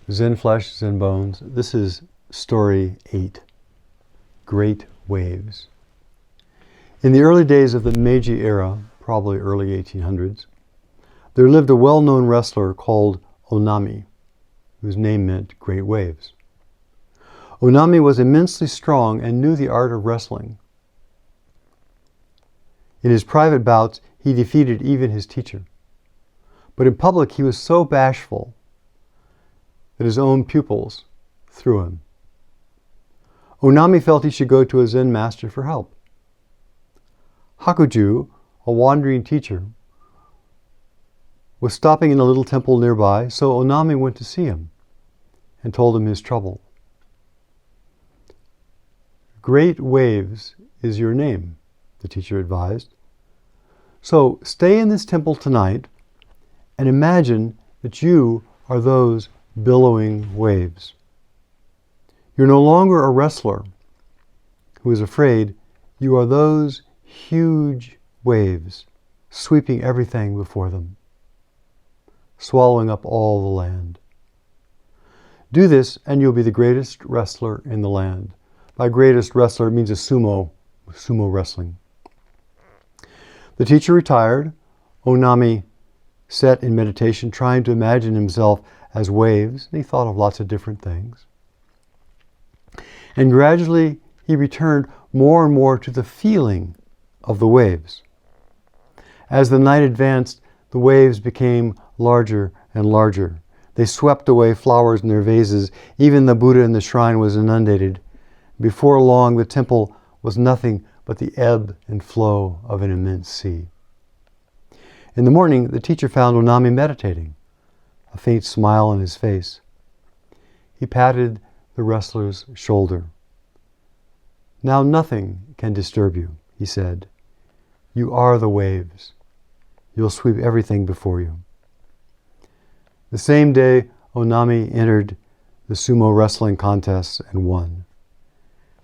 Zen Flesh, Zen Bones. This is story 8, Great Waves. In the early days of the Meiji era, probably early 1800s, there lived a well-known wrestler called Onami, whose name meant Great Waves. Onami was immensely strong and knew the art of wrestling. In his private bouts, he defeated even his teacher. But in public, he was so bashful that his own pupils threw him. Onami felt he should go to a Zen master for help. Hakuju, a wandering teacher, was stopping in a little temple nearby, so Onami went to see him and told him his trouble. Great Waves is your name, the teacher advised. So stay in this temple tonight and imagine that you are those billowing waves. You're no longer a wrestler who is afraid. You are those huge waves sweeping everything before them, swallowing up all the land. Do this and you'll be the greatest wrestler in the land. By greatest wrestler, it means a sumo wrestling. The teacher retired. Onami sat in meditation, trying to imagine himself as waves, and he thought of lots of different things. And gradually, he returned more and more to the feeling of the waves. As the night advanced, the waves became larger and larger. They swept away flowers in their vases. Even the Buddha in the shrine was inundated. Before long, the temple was nothing but the ebb and flow of an immense sea. In the morning, the teacher found Onami meditating, a faint smile on his face. He patted the wrestler's shoulder. Now nothing can disturb you, he said. You are the waves. You'll sweep everything before you. The same day, Onami entered the sumo wrestling contests and won.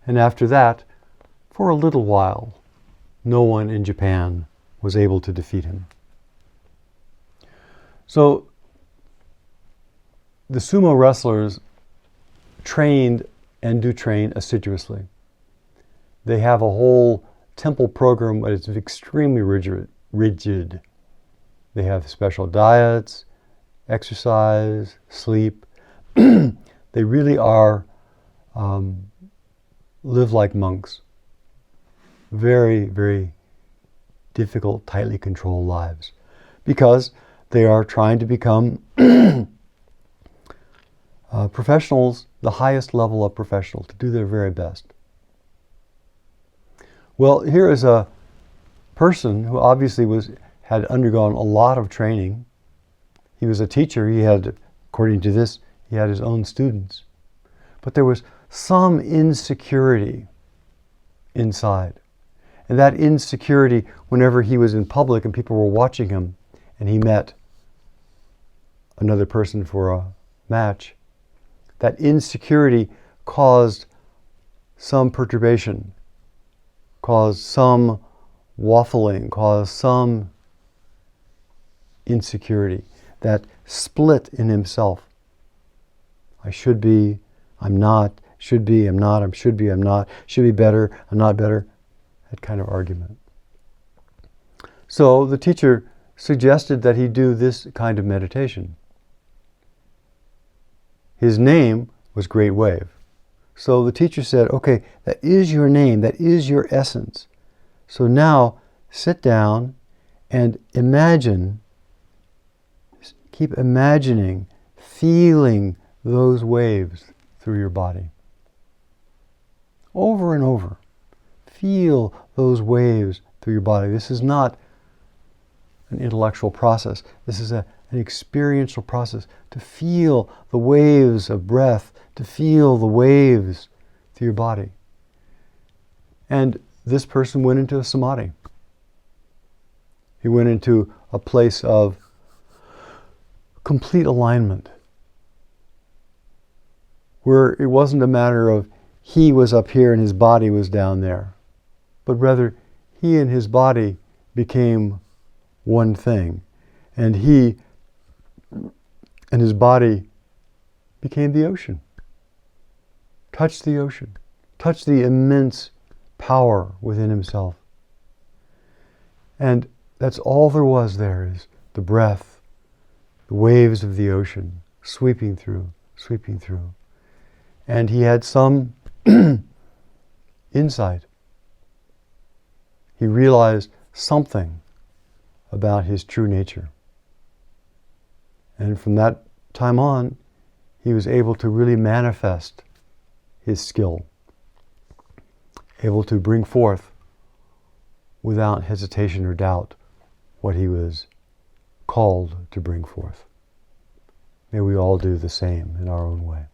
And after that, for a little while, no one in Japan was able to defeat him. So, the sumo wrestlers trained and do train assiduously. They have a whole temple program, but it's extremely rigid. They have special diets, exercise, sleep. They really are live like monks. Very, very difficult, tightly controlled lives, because they are trying to become professionals, the highest level of professional, to do their very best. Well, here is a person who obviously had undergone a lot of training. He was a teacher. He had, according to this, he had his own students. But there was some insecurity inside. And that insecurity, whenever he was in public and people were watching him, and he met another person for a match, that insecurity caused some perturbation, caused some waffling, caused some insecurity, that split in himself. I should be, I'm not, should be, I'm not, I should be, I'm not, should be better, I'm not better, that kind of argument. So the teacher suggested that he do this kind of meditation. His name was Great Wave. So the teacher said, okay, that is your name, that is your essence. So now sit down and imagine, keep imagining, feeling those waves through your body. Over and over. Feel those waves through your body. This is not an intellectual process. This is an experiential process, to feel the waves of breath, to feel the waves through your body. And this person went into a samadhi. He went into a place of complete alignment, where it wasn't a matter of he was up here and his body was down there, but rather he and his body became one thing, and he and his body became the ocean. Touched the ocean. Touched the immense power within himself. And that's all there was there, is the breath, the waves of the ocean sweeping through, sweeping through. And he had some insight. He realized something about his true nature. And from that time on, he was able to really manifest his skill, able to bring forth without hesitation or doubt what he was called to bring forth. May we all do the same in our own way.